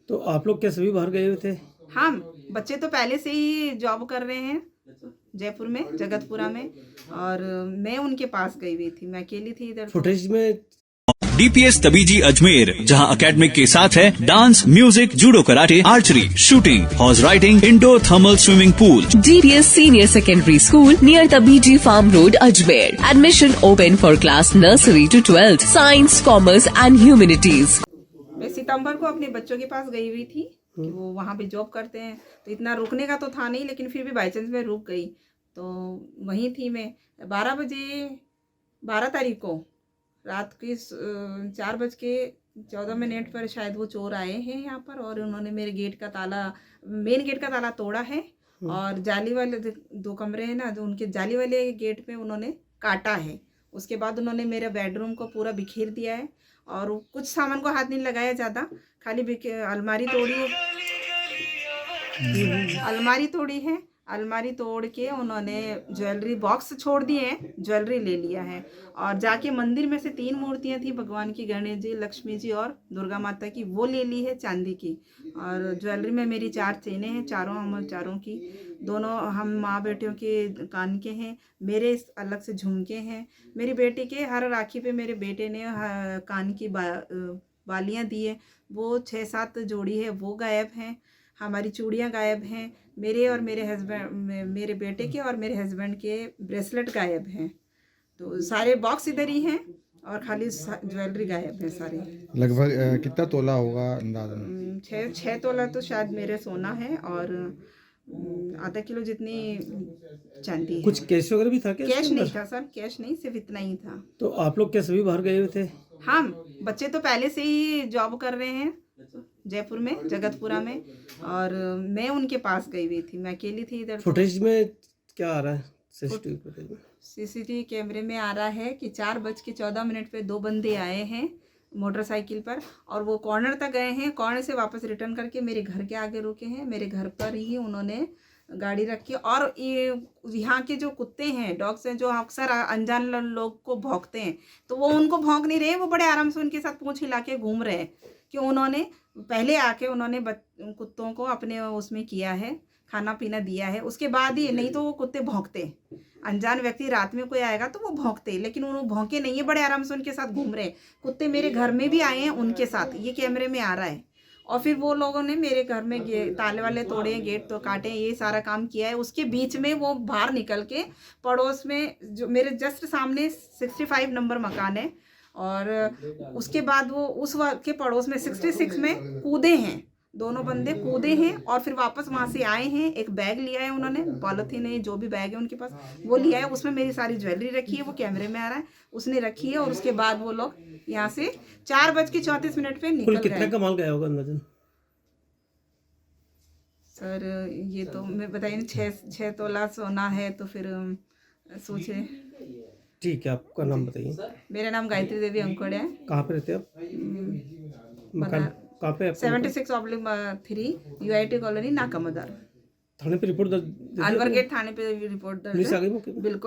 तो आप लोग क्या सभी बाहर गए हुए थे? हाँ, बच्चे तो पहले से ही जॉब कर रहे हैं जयपुर में, जगतपुरा में, और मैं उनके पास गई हुई थी, मैं अकेली थी इधर। फुटेज में डीपीएस तबीजी अजमेर, जहां एकेडमिक के साथ है dance, music, judo karate, archery, shooting, horse riding, indoor thermal swimming pool. DPS Senior Secondary School near Tabiji Farm Road, Ajmer. Admission open for class nursery to 12th. Science, Commerce and Humanities. मैं सितंबर को अपने बच्चों के पास गई हुई थी कि वो वहाँ पे जॉब करते हैं, तो इतना रुकने का तो था नहीं, लेकिन फिर भी बाई चांस मैं रुक गई। तो वहीं थी मैं 12 तारीख को रात के 4:14 पर शायद वो चोर आए हैं यहाँ पर, और उन्होंने मेरे मेन गेट का ताला तोड़ा है, और जाली वाले 2 कमरे हैं ना, जो उनके जाली वाले गेट पे उन्होंने काटा है। उसके बाद उन्होंने मेरे बेडरूम को पूरा बिखेर दिया है, और कुछ सामान को हाथ नहीं लगाया ज़्यादा, खाली अलमारी तोड़ी है। अलमारी तोड़ के उन्होंने ज्वेलरी बॉक्स छोड़ दिए हैं, ज्वेलरी ले लिया है, और जाके मंदिर में से 3 मूर्तियां थी भगवान की, गणेश जी, लक्ष्मी जी और दुर्गा माता की, वो ले ली है चांदी की। और ज्वेलरी में मेरी 4 चेनें हैं, चारों की, दोनों हम माँ बेटियों के कान के हैं, मेरे अलग से झुमके हैं। मेरी बेटी के हर राखी पे मेरे बेटे ने कान की बालियाँ दी है, वो 6-7 जोड़ी है, वो गायब हैं। हमारी चूड़ियाँ गायब हैं, मेरे बेटे के और मेरे हस्बैंड के ब्रेसलेट गायब हैं। तो सारे बॉक्स इधर ही हैं, और खाली ज्वेलरी गायब है सारी। लगभग कितना तोला होगा अंदाज़न? 6 तोला तो शायद मेरे सोना है, और आधा किलो जितनी चांदी है। कुछ कैश वगैरह भी था क्या? कैश नहीं था सर, कैश नहीं, सिर्फ इतना ही था। तो आप लोग क्या सभी बाहर गए हुए थे? हाँ, बच्चे तो पहले से ही जॉब कर रहे हैं जयपुर में, जगतपुरा में, और मैं उनके पास गई हुई थी, मैं अकेली थी इधर। फुटेज में क्या आ रहा है? सीसीटीवी फुटेज में सीसीटीवी कैमरे में आ रहा है कि 4:14 पे 2 बंदे आए हैं मोटरसाइकिल पर, और वो कॉर्नर तक गए हैं, कॉर्नर से वापस रिटर्न करके मेरे घर के आगे रुके हैं। मेरे घर पर ही उन्होंने गाड़ी रखी, और ये यहाँ के जो कुत्ते हैं, डॉग्स हैं, जो अक्सर अनजान लोग को भौंकते हैं, तो वो उनको भौंक नहीं रहे, वो बड़े आराम से उनके साथ पूंछ हिला के घूम रहे हैं, कि उन्होंने पहले आके उन्होंने कुत्तों को अपने उसमें किया है, खाना पीना दिया है, उसके बाद ही, नहीं तो वो कुत्ते भौंकते। अनजान व्यक्ति रात में कोई आएगा तो वो भौंकते, लेकिन उन्होंने भौंके नहीं है, बड़े आराम से उनके साथ घूम रहे हैं। कुत्ते मेरे घर में भी आए हैं उनके साथ, ये कैमरे में आ रहा है। और फिर वो लोगों ने मेरे घर में ताले वाले तोड़े, गेट तो काटे, ये सारा काम किया है। उसके बीच में वो बाहर निकल के पड़ोस में, जो मेरे जस्ट सामने 65 नंबर मकान है, और उसके बाद वो उस के पड़ोस में 66 में कूदे हैं, दोनों बंदे कूदे हैं, और फिर वापस वहाँ से आए हैं। एक बैग लिया है उन्होंने, पॉलिथीन है, जो भी बैग है उनके पास वो लिया है, उसमें मेरी सारी ज्वेलरी रखी है, वो कैमरे में आ रहा है, उसने रखी है। और उसके बाद वो लोग यहाँ से 4:34 पे निकल गए। कितना कमाल गया होगा अंदाजन? सर ये तो मैं बताइए, 6 तोला सोना है, तो फिर सोचे। ठीक है, आपका नाम बताइए। मेरा नाम गायत्री देवी अंकोड़ है। कहाँ पे रहते हैं आप? मकान कहाँ पे? 76/3 UIT कॉलोनी, नाका मदार। थाने पे रिपोर्ट अलवर गेट थाने पे रिपोर्ट दर्ज है। बिल्कुल।